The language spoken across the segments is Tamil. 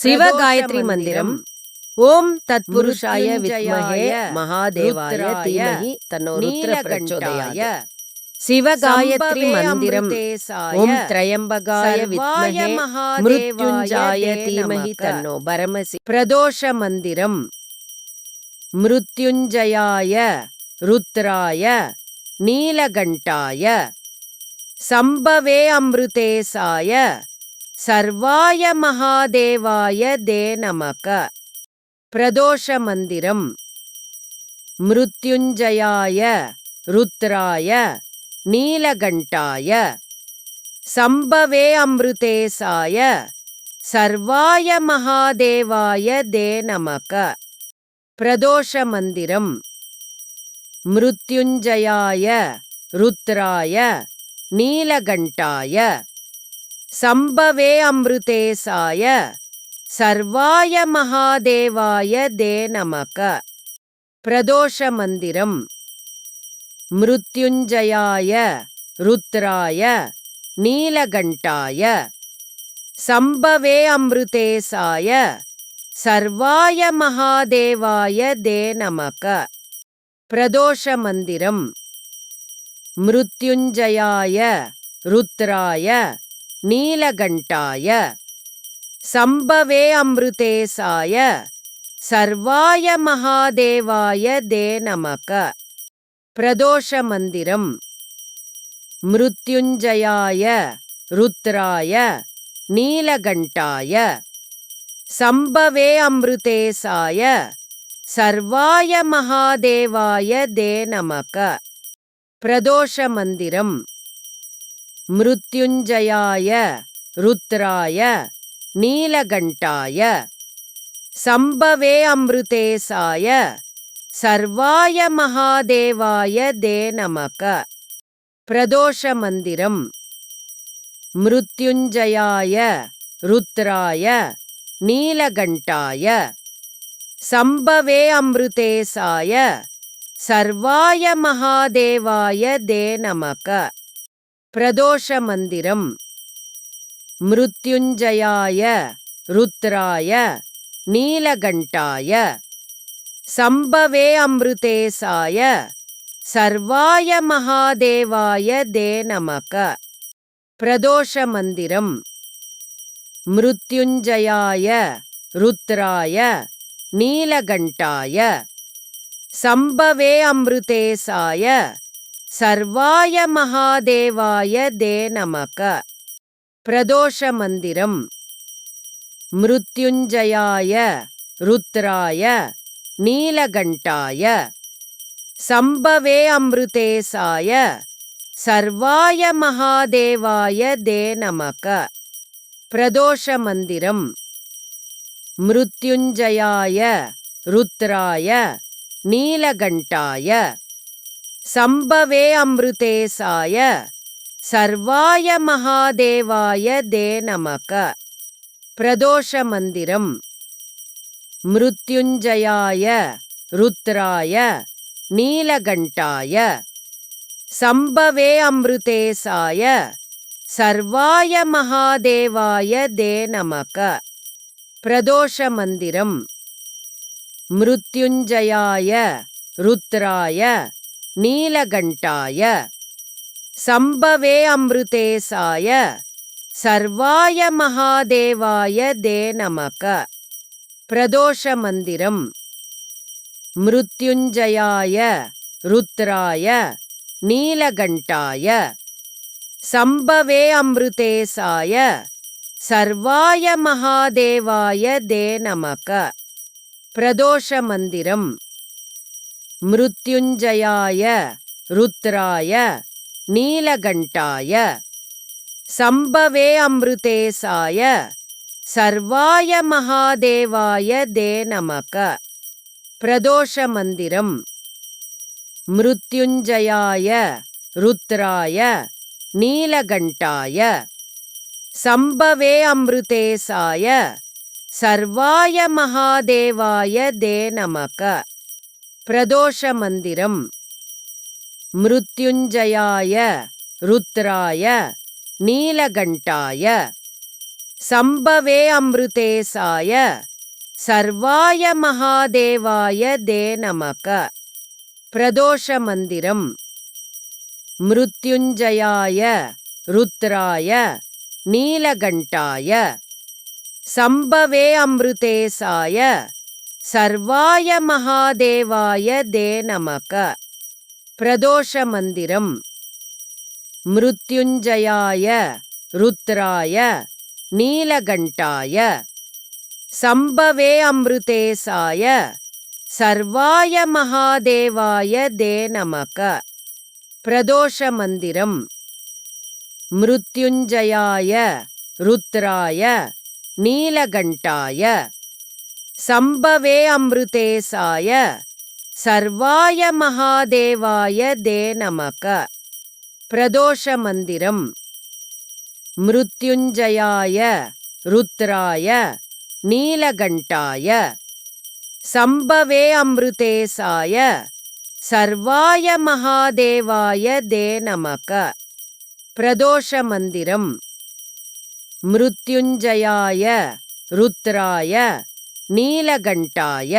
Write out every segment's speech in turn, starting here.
சிவகாயத்ரி மந்திரம். ஓம் தத்புருஷாய வித்மஹே மகாதேவாய தீமஹி தன்னோ ருத்ர பிரச்சோதயாய. சிவகாயத்ரி மந்திரம். ஓம் த்ரயம்பகாய வித்மஹே மிருத்யுஞ்சாய தீமஹி தன்னோ பரமசி. பிரதோஷ மந்திரம். மிருத்யுஞ்சயாய ருத்ராய நீலகண்டாய சம்பவே அம்ருதேசாய சர்வாய மகாதேவாய தே நமக. பிரதோஷ மந்திரம். மிருத்யுஞ்சயாய ருத்ராய நீலகண்டாய சம்பவே அம்ருதேசாய சர்வாய மகாதேவாய தே நமக. பிரதோஷ மந்திரம். மிருத்யுஞ்சயாய ருத்ராய நீலகண்டாய சம்பவே அம்ருதேசாய சர்வாய மகாதேவாய தே நமக. பிரதோஷ மந்திரம். மிருத்யுஞ்சயாய ருத்ராய நீலகண்டாய சம்பவே அம்ருதேசாய சர்வாய மகாதேவாய தே நமக. பிரதோஷ மந்திரம். மிருத்யுஞ்சயாய ருத்ராய நீலகண்டாய சம்பவே அம்ருதேசாய சர்வாய மகாதேவாய தே நமக. பிரதோஷ மந்திரம். மிருத்யுஞ்சயாய ருத்ராய நீலகண்டாய சம்பவே அம்ருதேசாய சர்வாய மகாதேவாய தே நமக. பிரதோஷ மந்திரம். மிருத்யுஞ்சயாய ருத்ராய நீலகண்டாய சம்பவே அம்ருதேசாய சர்வாய மகாதேவாய தே நமக. பிரதோஷ மந்திரம். மிருத்யுஞ்சயாய ருத்ராய நீலகண்டாய சம்பவே அம்ருதேசாய சர்வாய மகாதேவாய தே நமக. பிரதோஷ மந்திரம். மிருத்யுஞ்சயாய ருத்ராய நீலகண்டாய சம்பவே அம்ருதேசாய சர்வாய மகாதேவாய தே நமக. பிரதோஷ மந்திரம். மிருத்யுஞ்சயாய ருத்ராய நீலகண்டாய சம்பவே அம்ருதேசாய சர்வாய மகாதேவாய தே நமக. பிரதோஷ மந்திரம். மிருத்யுஞ்சயாய ருத்ராய நீலகண்டாய சம்பவே அம்ருதேசாய சர்வாய மகாதேவாய தே நமக. பிரதோஷ மந்திரம். மிருத்யுஞ்சயாய ருத்ராய நீலகண்டாய சம்பவே அம்ருதேசாய சர்வாய மகாதேவாய தே நமக. பிரதோஷ மந்திரம். மிருத்யுஞ்சயாய ருத்ராய நீலகண்டாய சம்பவே அம்ருதேசாய சர்வாய மகாதேவாய தே நமக. பிரதோஷ மந்திரம். மிருத்யுஞ்சயாய ருத்ராய நீலகண்டாய சம்பவே அம்ருதேசாய சர்வாய மகாதேவாய தே நமக. பிரதோஷ மந்திரம். மிருத்யுஞ்சயாய ருத்ராய நீலகண்டாய சம்பவே அம்ருதேசாய சர்வாய மகாதேவாய தே நமக. பிரதோஷ மந்திரம். மிருத்யுஞ்சயாய ருத்ராய நீலகண்டாய சம்பவே அம்ருதேசாய சர்வாய மகாதேவாய தே நமக. பிரதோஷ மந்திரம். மிருத்யுஞ்சயாய ருத்ராய நீலகண்டாய சம்பவே அம்ருதேசாய சர்வாய மகாதேவாய தே நமக. பிரதோஷ மந்திரம். மிருத்யுஞ்சயாய ருத்ராய நீலகண்டாய சம்பவே அம்ருதேசாய சர்வாய மகாதேவாய தே நமக. பிரதோஷ மந்திரம். மிருத்யுஞ்சயாய ருத்ராய நீலகண்டாய சம்பவே அம்ருதேசாய சர்வாய மகாதேவாய தே நமக. பிரதோஷ மந்திரம். மிருத்யுஞ்சயாய ருத்ராய நீலகண்டாய சம்பவே அம்ருதேசாய சர்வாய மகாதேவாய தே நமக. பிரதோஷ மந்திரம். மிருத்யுஞ்சயாய ருத்ராய நீலகண்டாய சம்பவே அம்ருதேசாய சர்வாய மகாதேவாய தே நமக. பிரதோஷ மந்திரம். மிருத்யுஞ்சயாய ருத்ராய நீலகண்டாய சம்பவே அம்ருதேசாய சர்வாய மகாதேவாய தே நமக. பிரதோஷ மந்திரம். மிருத்யுஞ்சயாய ருத்ராய நீலகண்டாய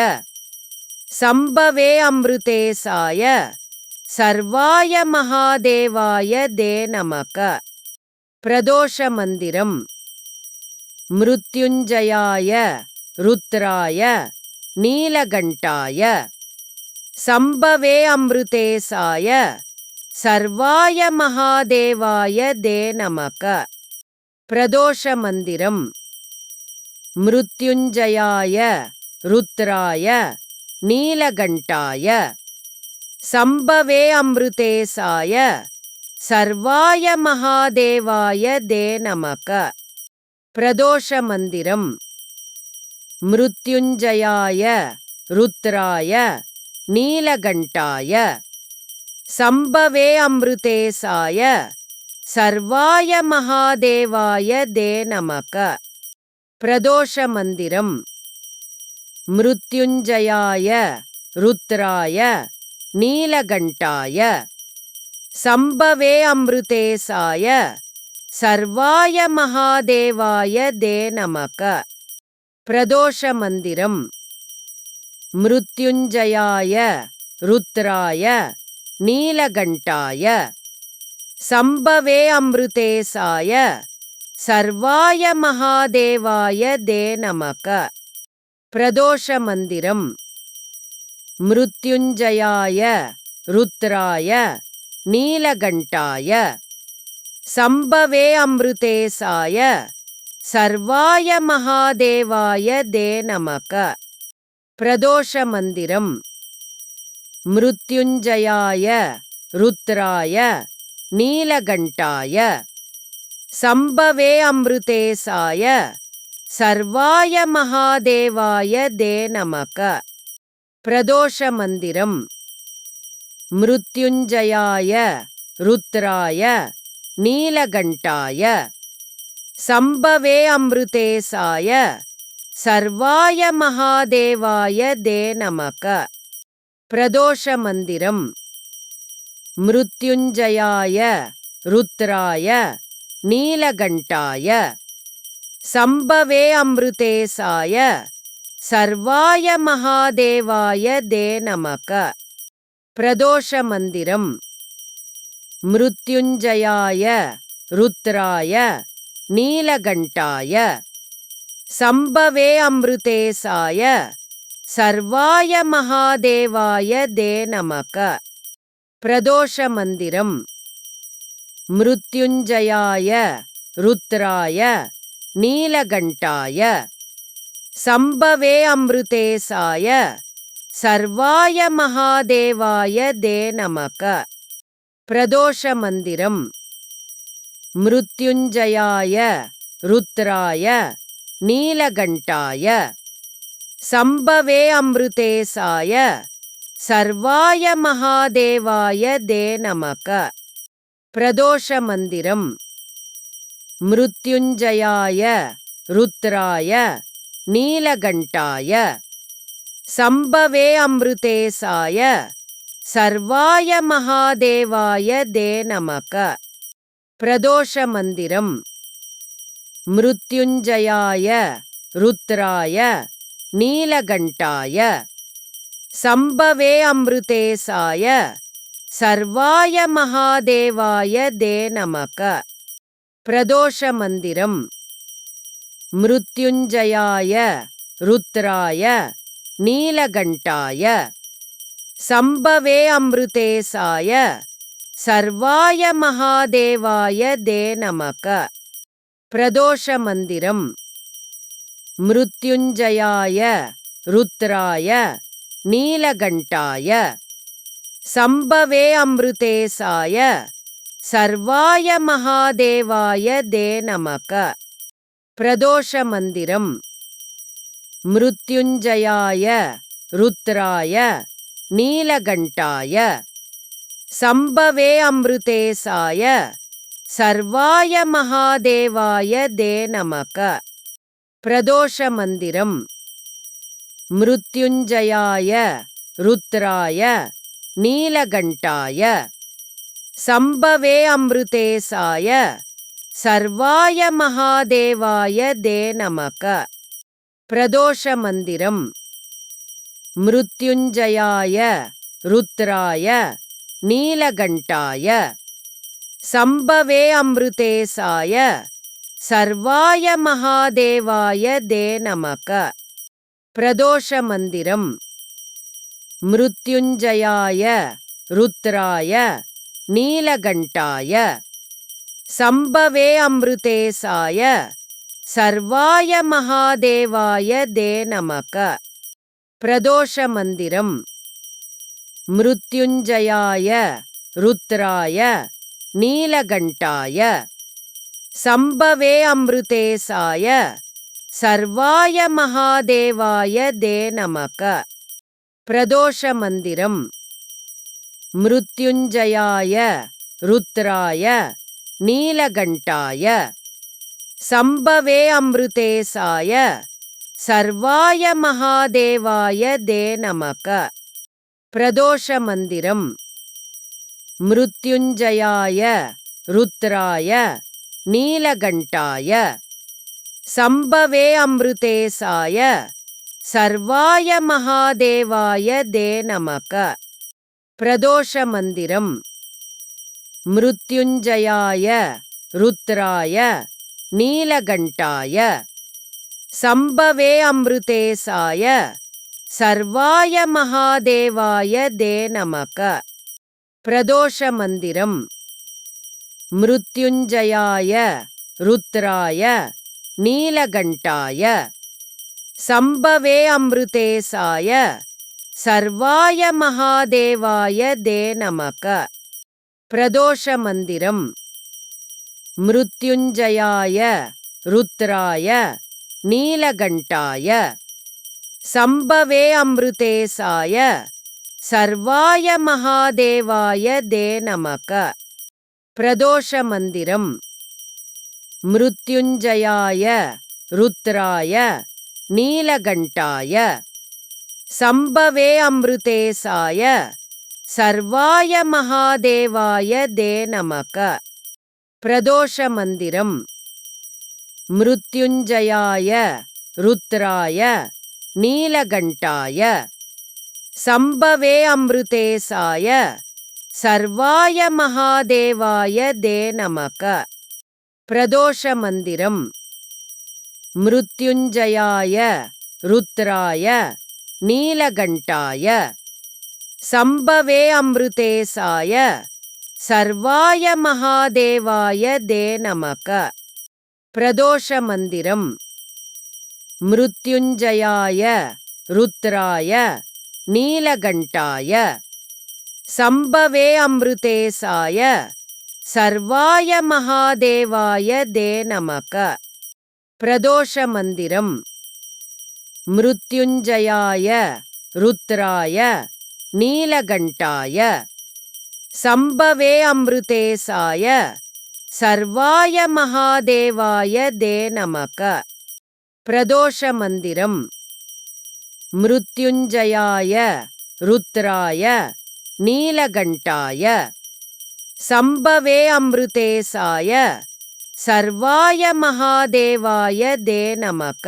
சம்பவே அம்ருதேசாய சர்வாய மகாதேவாய தே நமக. பிரதோஷ மந்திரம். மிருத்யுஞ்சயாய ருத்ராய நீலகண்டாய சம்பவே அம்ருதேசாய சர்வாய மகாதேவாய தே நமக. பிரதோஷ மந்திரம். மிருத்யுஞ்சயாய ருத்ராய நீலகண்டாய சம்பவே அம்ருதேசாய சர்வாய மகாதேவாய தே நமக. பிரதோஷ மந்திரம். மிருத்யுஞ்சயாய ருத்ராய நீலகண்டாய சம்பவே அம்ருதேசாய சர்வாய மகாதேவாய தே நமக. பிரதோஷ மந்திரம். மிருத்யுஞ்சயாய ருத்ராய நீலகண்டாய சம்பவே அம்ருதேசாய சர்வாய மகாதேவாய தே நமக. பிரதோஷ மந்திரம். மிருத்யுஞ்சயாய ருத்ராய நீலகண்டாய சம்பவே அம்ருதேசாய சர்வாய மகாதேவாய தே நமக. பிரதோஷ மந்திரம். மிருத்யுஞ்சயாய ருத்ராய நீலகண்டாய சம்பவே அம்ருதேசாய சர்வாய மகாதேவாய தே நமக. பிரதோஷ மந்திரம். மிருத்யுஞ்சயாய ருத்ராய நீலகண்டாய சம்பவே அம்ருதேசாய சர்வாய மகாதேவாய தே நமக. பிரதோஷ மந்திரம். மிருத்யுஞ்சயாய ருத்ராய நீலகண்டாய சம்பவே அம்ருதேசாய சர்வாய மகாதேவாய தே நமக. பிரதோஷ மந்திரம். மிருத்யுஞ்சயாய ருத்ராய நீலகண்டாய சம்பவே அம்ருதேசாய சர்வாய மகாதேவாய தே நமக. பிரதோஷ மந்திரம். மிருத்யுஞ்சயாய ருத்ராய நீலகண்டாய சம்பவே அம்ருதேசாய சர்வாய மகாதேவாய தே நமக. பிரதோஷ மந்திரம். மிருத்யுஞ்சயாய ருத்ராய நீலகண்டாய சம்பவே அம்ருதேசாய சர்வாய மகாதேவாய தே நமக. பிரதோஷ மந்திரம். மிருத்யுஞ்சயாய ருத்ராய நீலகண்டாய சம்பவே அம்ருதேசாய சர்வாய மகாதேவாய தே நமக. பிரதோஷ மந்திரம். மிருத்யுஞ்சயாய ருத்ராய நீலகண்டாய சம்பவே அம்ருதேசாய சர்வாய மகாதேவாய தே நமக. பிரதோஷ மந்திரம். மிருத்யுஞ்சயாய ருத்ராய நீலகண்டாய சம்பவே அம்ருதேசாய சர்வாய மகாதேவாய தே நமக. பிரதோஷ மந்திரம். மிருத்யுஞ்சயாய ருத்ராய நீலகண்டாய சம்பவே அம்ருதேசாய சர்வாய மகாதேவாய தே நமக. பிரதோஷ மந்திரம். மிருத்யுஞ்சயாய ருத்ராய நீலகண்டாய சம்பவே அம்ருதேசாய சர்வாய மகாதேவாய தே நமக. பிரதோஷ மந்திரம். மிருத்யுஞ்சயாய ருத்ராய நீலகண்டாய சம்பவே அம்ருதேசாய சர்வாய மகாதேவாய தே நமக. பிரதோஷ மந்திரம். மிருத்யுஞ்சயாய ருத்ராய நீலகண்டாய சம்பவே அம்ருதேசாய சர்வாய மகாதேவாய தே நமக. பிரதோஷ மந்திரம். மிருத்யுஞ்சயாய ருத்ராய நீலகண்டாய சம்பவே அம்ருதேசாய சர்வாய மகாதேவாய தே நமக. பிரதோஷ மந்திரம். மிருத்யுஞ்சயாய ருத்ராய நீலகண்டாய சம்பவே அம்ருதேசாய சர்வாய மகாதேவாய தே நமக. பிரதோஷ மந்திரம். மிருத்யுஞ்சயாய ருத்ராய நீலகண்டாய சம்பவே அம்ருதேசாய சர்வாய மகாதேவாய தே நமக. பிரதோஷ மந்திரம். மிருத்யுஞ்சயாய ருத்ராய நீலகண்டாய சம்பவே அம்ருதேசாய சர்வாய மகாதேவாய தே நமக. பிரதோஷ மந்திரம். மிருத்யுஞ்சயாய ருத்ராய நீலகண்டாய சம்பவே அம்ருதேசாய சர்வாய மகாதேவாய தே நமக. பிரதோஷ மந்திரம். மிருத்யுஞ்சயாய ருத்ராய நீலகண்டாய சம்பவே அம்ருதேசாய சர்வாய மகாதேவாய தே நமக. பிரதோஷ மந்திரம். மிருத்யுஞ்சயாய ருத்ராய நீலகண்டாய சம்பவே அம்ருதேசாய சர்வாய மகாதேவாய தே நமக. பிரதோஷ மந்திரம். மிருத்யுஞ்சயாய ருத்ராய நீலகண்டாய சம்பவே அம்ருதேசாய சர்வாய மகாதேவாய தே நமக. பிரதோஷ மந்திரம். மிருத்யுஞ்சயாய ருத்ராய நீலகண்டாய சம்பவே அம்ருதேசாய சர்வாய மகாதேவாய தே நமக. பிரதோஷ மந்திரம். மிருத்யுஞ்சயாய ருத்ராய நீலகண்டாய சம்பவே அம்ருதேசாய சர்வாய மகாதேவாய தே நமக. பிரதோஷ மந்திரம். மிருத்யுஞ்சயாய ருத்ராய நீலகண்டாய சம்பவே அம்ருதேசாய சர்வாய மகாதேவாய தே நமக. பிரதோஷ மந்திரம். மிருத்யுஞ்சயாய ருத்ராய நீலகண்டாய சம்பவே அம்ருதேசாய சர்வாய மகாதேவாய தே நமக. பிரதோஷ மந்திரம். மிருத்யுஞ்சயாய ருத்ராய நீலகண்டாய சம்பவே அம்ருதேசாய சர்வாய மகாதேவாய தே நமக. பிரதோஷ மந்திரம். மிருத்யுஞ்சயாய ருத்ராய நீலகண்டாய சம்பவே அம்ருதேசாய சர்வாய மகாதேவாய தே நமக. பிரதோஷ மந்திரம். மிருத்யுஞ்சயாய ருத்ராய நீலகண்டாய சம்பவே அம்ருதேசாய சர்வாய மகாதேவாய தே நமக. பிரதோஷ மந்திரம். மிருத்யுஞ்சயாய ருத்ராய நீலகண்டாய சம்பவே அம்ருதேசாய சர்வாய மகாதேவாய தே நமக.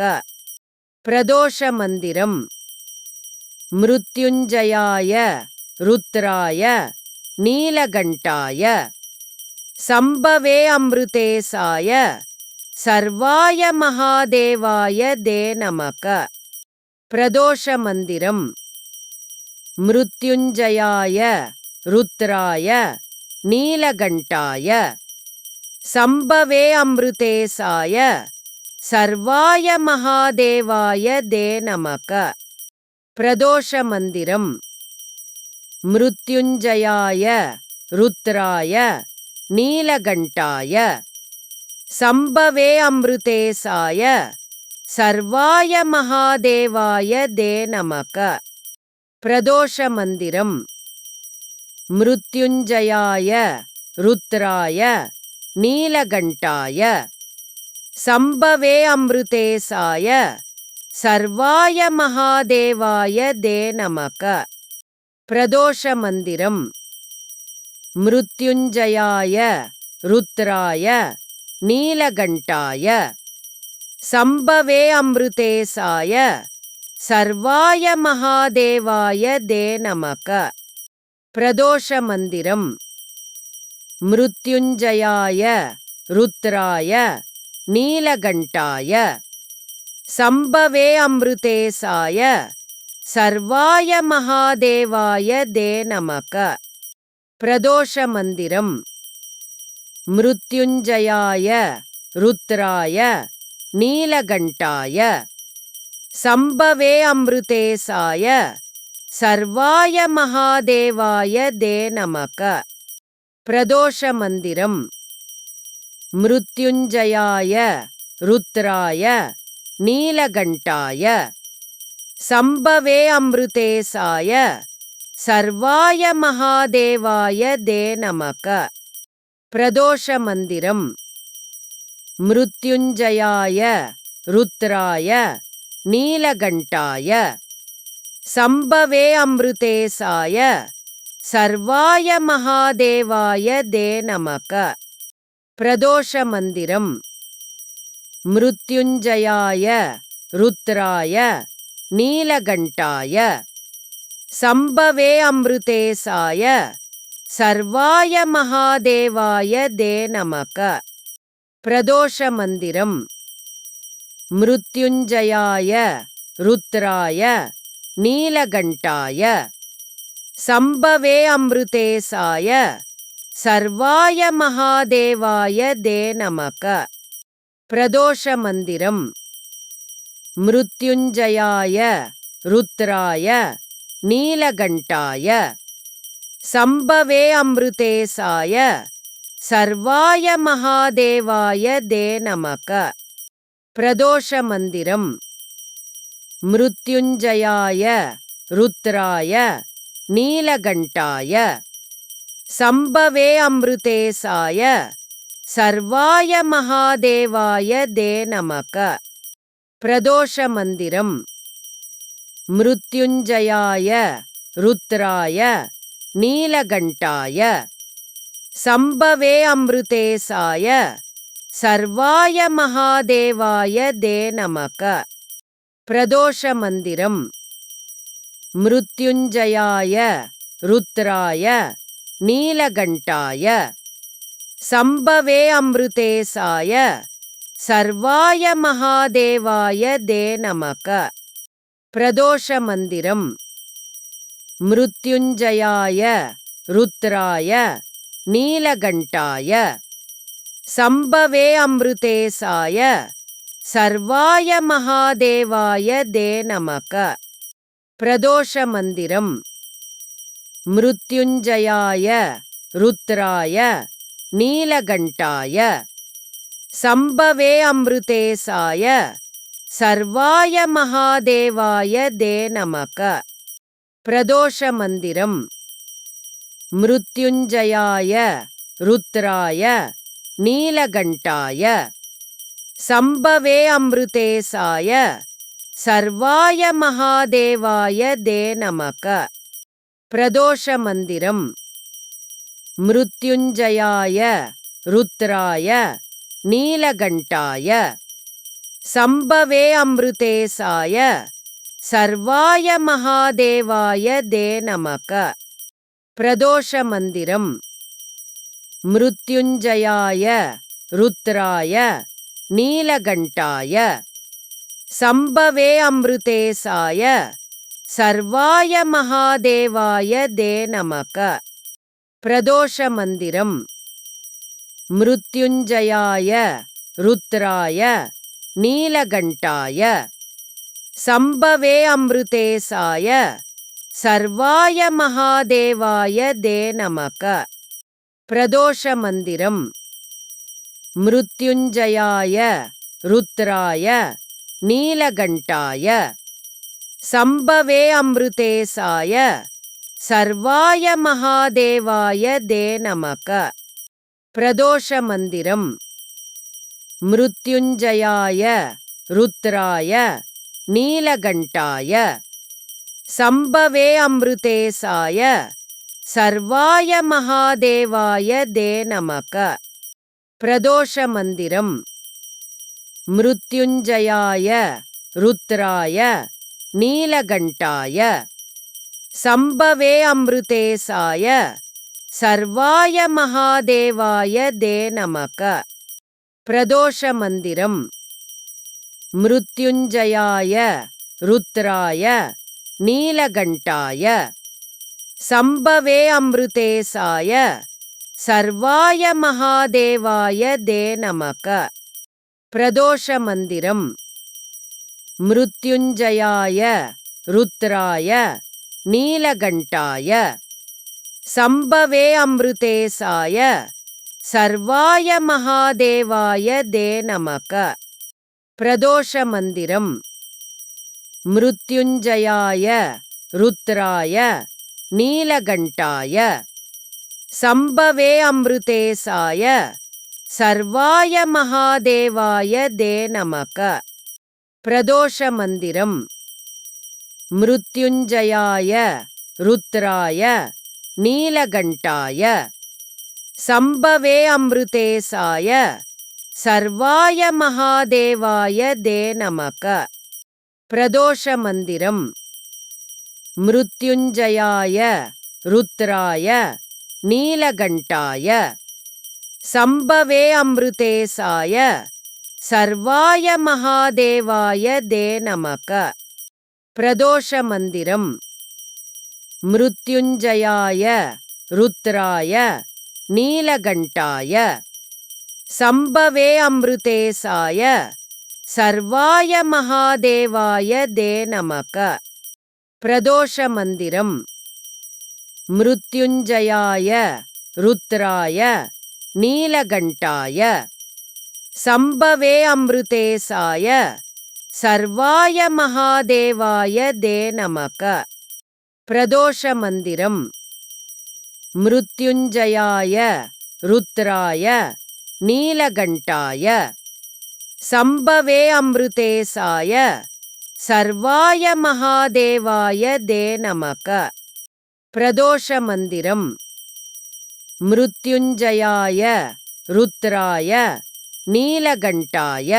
பிரதோஷ மந்திரம். மிருத்யுஞ்சயாய ருத்ராய நீலகண்டாய சம்பவே அம்ருதேசாய சர்வாய மகாதேவாய தே நமக. பிரதோஷ மந்திரம். மிருத்யுஞ்சயாய ருத்ராய நீலகண்டாய சம்பவே அம்ருதேசாய சர்வாய மகாதேவாய தே நமக. பிரதோஷ மந்திரம். மிருத்யுஞ்சயாய ருத்ராய நீலகண்டாய சம்பவே அம்ருதேசாய சர்வாய மகாதேவாய தே நமக. பிரதோஷ மந்திரம். மிருத்யுஞ்சயாய ருத்ராய நீலகண்டாய சம்பவே அம்ருதேசாய சர்வாய மகாதேவாய தே நமக. பிரதோஷ மந்திரம். மிருத்யுஞ்சயாய ருத்ராய நீலகண்டாய சம்பவே அம்ருதேசாய சர்வாய மகாதேவாய தே நமக. பிரதோஷ மந்திரம். மிருத்யுஞ்சயாய ருத்ராய நீலகண்டாய சம்பவே அம்ருதேசாய சர்வாய மகாதேவாய தே நமக. பிரதோஷ மந்திரம். மிருத்யுஞ்சயாய ருத்ராய நீலகண்டாய சம்பவே அம்ருதேசாய சர்வாய மகாதேவாய தே நமக. பிரதோஷ மந்திரம். மிருத்யுஞ்சயாய ருத்ராய நீலகண்டாய சம்பவே அம்ருதேசாய சர்வாய மகாதேவாய தே நமக. பிரதோஷ மந்திரம். மிருத்யுஞ்சயாய ருத்ராய நீலகண்டாய சம்பவே அம்ருதேசாய சர்வாய மகாதேவாய தே நமக. பிரதோஷ மந்திரம். மிருத்யுஞ்சயாய ருத்ராய நீலகண்டாய சம்பவே அம்ருதேசாய சர்வாய மகாதேவாய தே நமக. பிரதோஷ மந்திரம். மிருத்யுஞ்சயாய ருத்ராய நீலகண்டாய சம்பவே அம்ருதேசாய சர்வாய மகாதேவாய தே நமக. பிரதோஷ மந்திரம். மிருத்யுஞ்சயாய ருத்ராய நீலகண்டாய சம்பவே அம்ருதேசாய சர்வாய மகாதேவாய தே நமக. பிரதோஷ மந்திரம். மிருத்யுஞ்சயாய ருத்ராய நீலகண்டாய சம்பவே அம்ருதேசாய சர்வாய மகாதேவாய தே நமக. பிரதோஷ மந்திரம். மிருத்யுஞ்சயாய ருத்ராய நீலகண்டாய சம்பவே அம்ருதேசாய சர்வாய மகாதேவாய தே நமக. பிரதோஷ மந்திரம். மிருத்யுஞ்சயாய ருத்ராய நீலகண்டாய சம்பவே அம்ருதேசாய சர்வாய மகாதேவாய தே நமக. பிரதோஷ மந்திரம். மிருத்யுஞ்சயாய ருத்ராய நீலகண்டாய சம்பவே அம்ருதேசாய சர்வாய மகாதேவாய தே நமக. பிரதோஷ மந்திரம். மிருத்யுஞ்சயாய ருத்ராய நீலகண்டாய சம்பவே அம்ருதேசாய சர்வாய மகாதேவாய தே நமக. பிரதோஷ மந்திரம். மிருத்யுஞ்சயாய ருத்ராய நீலகண்டாய சம்பவே அம்ருதேசாய சர்வாய மகாதேவாய தே நமக. பிரதோஷ மந்திரம். மிருத்யுஞ்சயாய ருத்ராய நீலகண்டாய சம்பவே அமிர்தேசாய சர்வாய மகாதேவாய தே நமக. பிரதோஷ மந்திரம். மிருத்யுஞ்சயாய ருத்ராய நீலகண்டாய சம்பவே அமிர்தேசாய சர்வாய மகாதேவாய தே நமக. பிரதோஷ மந்திரம். மிருத்யுஞ்சயாய ருத்ராய நீலகண்டாய சம்பவே அமிர்தேசாய சர்வாய மகாதேவாய தே நமக. பிரதோஷ மந்திரம். மிருத்யுஞ்சயாய ருத்ராய நீலகண்டாய சம்பவே அமிர்தேசாய சர்வாய மகாதேவாய தே நமக. பிரதோஷ மந்திரம். மிருத்யுஞ்சயாய ருத்ராய நீலகண்டாய சம்பவே அமிர்தேசாய சர்வாய மகாதேவாய தே நமக. பிரதோஷ மந்திரம். மிருத்யுஞ்சயாய ருத்ராய நீலகண்டாய சம்பவே அமிர்தேசாய சர்வாய மகாதேவாய தே நமக. பிரதோஷ மந்திரம். மிருத்யுஞ்சயாய ருத்ராய நீலகண்டாய சம்பவே அமிர்தேசாய சர்வாய மகாதேவாய தே நமக. பிரதோஷ மந்திரம். மிருத்யுஞ்சயாய ருத்ராய நீலகண்டாய சம்பவே அமிர்தேசாய சர்வாய மகாதேவாய தே நமக. பிரதோஷ மந்திரம். மிருத்யுஞ்சயாய ருத்ராய நீலகண்டாய சம்பவே அமிர்தேசாய சர்வாய மகாதேவாய தே நமக. பிரதோஷ மந்திரம். மிருத்யுஞ்சயாய ருத்ராய நீலகண்டாய சம்பவே அமிர்தேசாய சர்வாய மகாதேவாய தே நமக. பிரதோஷ மந்திரம். மிருத்யுஞ்சயாய ருத்ராய நீலகண்டாய சம்பவே அமிர்தேசாய சர்வாய மகாதேவாய தே நமக. பிரதோஷ மந்திரம். மிருத்யுஞ்சயாய ருத்ராய நீலகண்டாய சம்பவே அமிர்தேசாய சர்வாய மகாதேவாய தே நமக. பிரதோஷ மந்திரம். மிருத்யுஞ்சயாய ருத்ராய நீலகண்டாய சம்பவே அமிர்தேசாய சர்வாய மகாதேவாய தே நமக. பிரதோஷ மந்திரம். மிருத்யுஞ்சயாய ருத்ராய நீலகண்டாய சம்பவே அமிர்தேசாய சர்வாய மகாதேவாய தே நமக. பிரதோஷ மந்திரம். மிருத்யுஞ்சயாய ருத்ராய நீலகண்டாய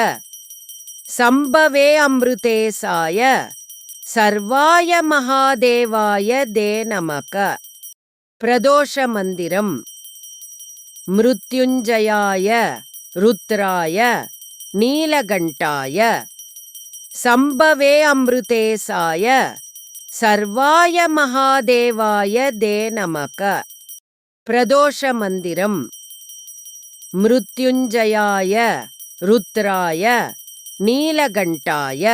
சம்பவே அமிர்தேசாய சர்வாய மகாதேவாய தே நமக. பிரதோஷ மந்திரம். மிருத்யுஞ்சயாய ருத்ராய நீலகண்டாய சம்பவே அமிர்தேசாய சர்வாய மகாதேவாய தே நமக. பிரதோஷ மந்திரம். மிருத்யுஞ்சயாய ருத்ராய நீலகண்டாய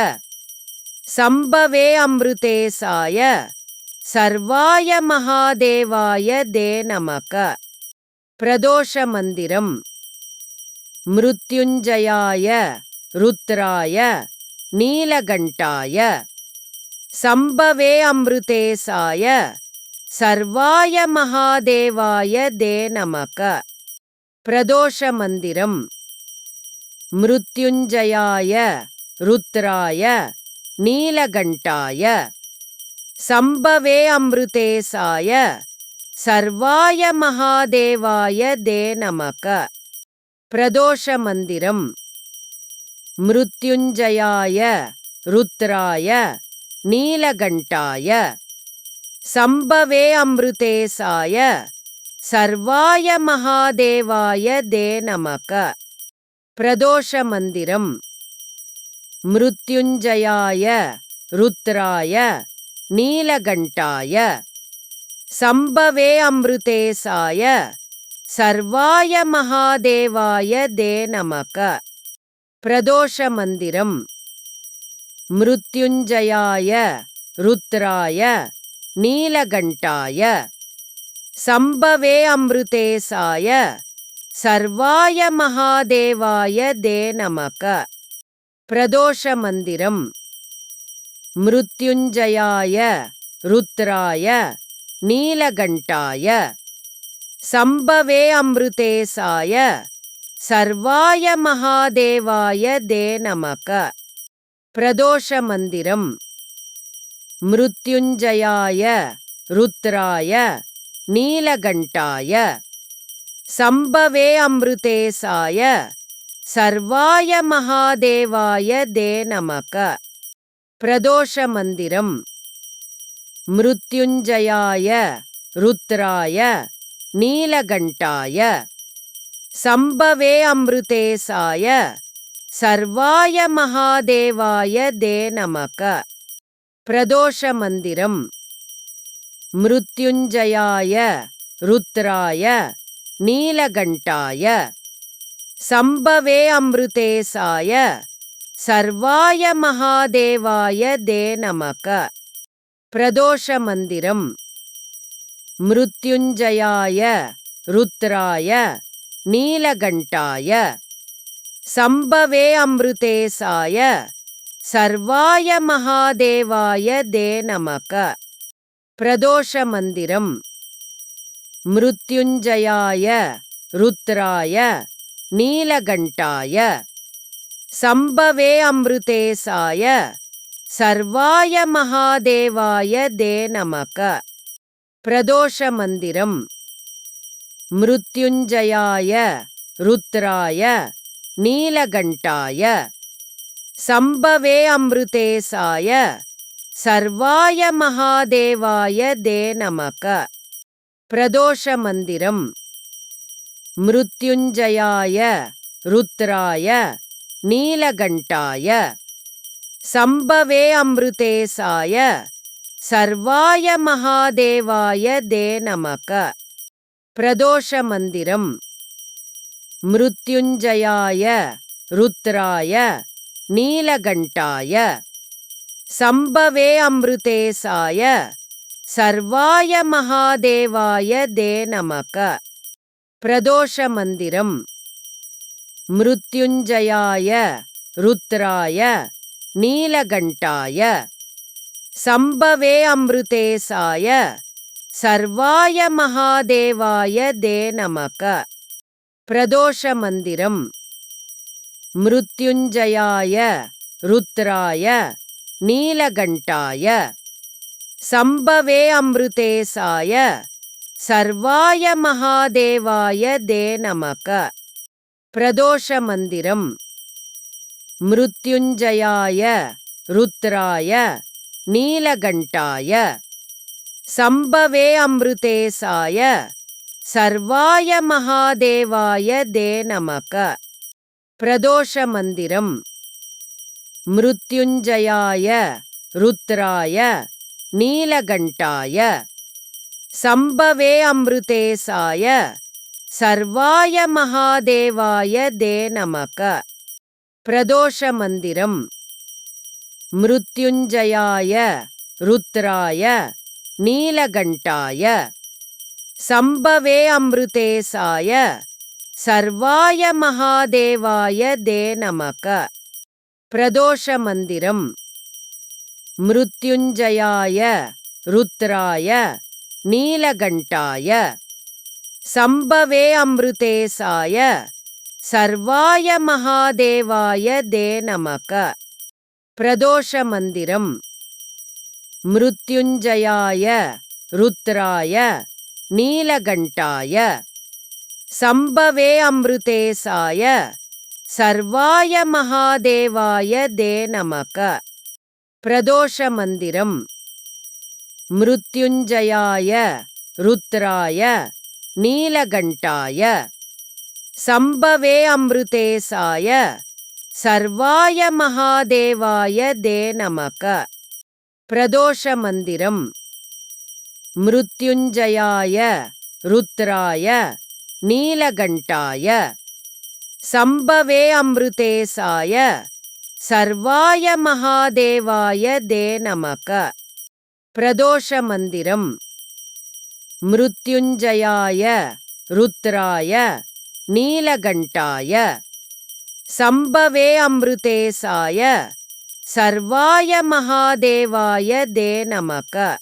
சம்பவே அமிர்தேசாய சர்வாய மகாதேவாய தே நமக. பிரதோஷ மந்திரம். மிருத்யுஞ்சயாய ருத்ராய நீலகண்டாய சம்பவே அமிர்தேசாய சர்வாய மகாதேவாய தே நமக. பிரதோஷ மந்திரம். மிருத்யுஞ்சயாய ருத்ராய நீலகண்டாய சம்பவே அமிர்தேசாய சர்வாய மகாதேவாய தே நமக. பிரதோஷ மந்திரம். மிருத்யுஞ்சயாய ருத்ராய நீலகண்டாய சம்பவே அம்ருதேசாய சர்வாய மகாதேவாய தே நமக. பிரதோஷ மந்திரம். மிருத்யுஞ்சயாய ருத்ராய நீலகண்டாய சம்பவே அம்ருதேசாய சர்வாய மகாதேவாய தே நமக. பிரதோஷ மந்திரம். மிருத்யுஞ்சயாய ருத்ராய நீலகண்டாய சம்பவே அம்ருதேசாய சர்வாய மகாதேவாய தே நமக. பிரதோஷ மந்திரம். மிருத்யுஞ்சயாய ருத்ராய நீலகண்டாய சம்பவே அம்ருதேசாய சர்வாய மகாதேவாய தே நமக. பிரதோஷ மந்திரம். மிருத்யுஞ்சயாய ருத்ராய நீலகண்டாய சம்பவே அம்ருதேசாய சர்வாய மகாதேவாய தே நமக. பிரதோஷ மந்திரம். மிருத்யுஞ்சயாய ருத்ராய நீலகண்டாய சம்பவே அம்ருதேசாய சர்வாய மகாதேவாய தே நமக. பிரதோஷ மந்திரம். மிருத்யுஞ்சயாய ருத்ராய நீலகண்டாய சம்பவே அம்ருதேசாய சர்வாய மகாதேவாய தே நமக. பிரதோஷ மந்திரம். மிருத்யுஞ்சயாய ருத்ராய நீலகண்டாய சம்பவே அம்ருதேசாய சர்வாய மகாதேவாய தே நமக. பிரதோஷ மந்திரம். மிருத்யுஞ்சயாய ருத்ராய நீலகண்டாய சம்பவே அம்ருதேசாய சர்வாய மகாதேவாய தே நமக. பிரதோஷ மந்திரம். மிருத்யுஞ்சயாய ருத்ராய நீலகண்டாய சம்பவே அம்ருதேசாய சர்வாய மகாதேவாய தே நமக. பிரதோஷ மந்திரம். மிருத்யுஞ்சயாய ருத்ராய நீலகண்டாய சம்பவே அம்ருதேசாய சர்வாய மகாதேவாய தே நமக. பிரதோஷ மந்திரம். மிருத்யுஞ்சயாய ருத்ராய நீலகண்டாய சம்பவே அம்ருதேசாய சர்வாய மகாதேவாய தே நமக. பிரதோஷ மந்திரம். மிருத்யுஞ்சயாய ருத்ராய நீலகண்டாய சம்பவே அம்ருதேசாய சர்வாய மகாதேவாய தே நமக. பிரதோஷ மந்திரம். மிருத்யுஞ்சயாய ருத்ராய நீலகண்டாய சம்பவே அம்ருதேசாய சர்வாய மகாதேவாய தே நமக. பிரதோஷ மந்திரம். மிருத்யுஞ்சயாய ருத்ராய நீலகண்டாய சம்பவே அம்ருதேசாய சர்வாய மகாதேவாய தே நமக. பிரதோஷ மந்திரம். மிருத்யுஞ்சயாய ருத்ராய நீலகண்டாய சம்பவே அம்ருதேசாய சர்வாய மகாதேவாய தே நமக. பிரதோஷ மந்திரம். மிருத்யுஞ்சயாய ருத்ராய நீலகண்டாய சம்பவே அம்ருதேசாய சர்வாய மகாதேவாய தே நமக. பிரதோஷ மந்திரம். மிருத்யுஞ்சயாய ருத்ராய நீலகண்டாய சம்பவே அம்ருதேசாய சர்வாய மகாதேவாய தே நமக. பிரதோஷ மந்திரம். மிருத்யுஞ்சயாய ருத்ராய நீலகண்டாய சம்பவே அமிர்தேசாய சர்வாய மகாதேவாய தே நமக. பிரதோஷ மந்திரம். மிருத்யுஞ்சயாய ருத்ராய நீலகண்டாய சம்பவே அமிர்தேசாய சர்வாய மகாதேவாய தே நமக. பிரதோஷ மந்திரம். மிருத்யுஞ்சயாய ருத்ராய நீலகண்டாய சம்பவே அமிர்தேசாய சர்வாய மகாதேவாய தே நமக. பிரதோஷ மந்திரம். மிருத்யுஞ்சயாய ருத்ராய நீலகண்டாய சம்பவே அமிர்தேசாய சர்வாய மகாதேவாய தே நமக.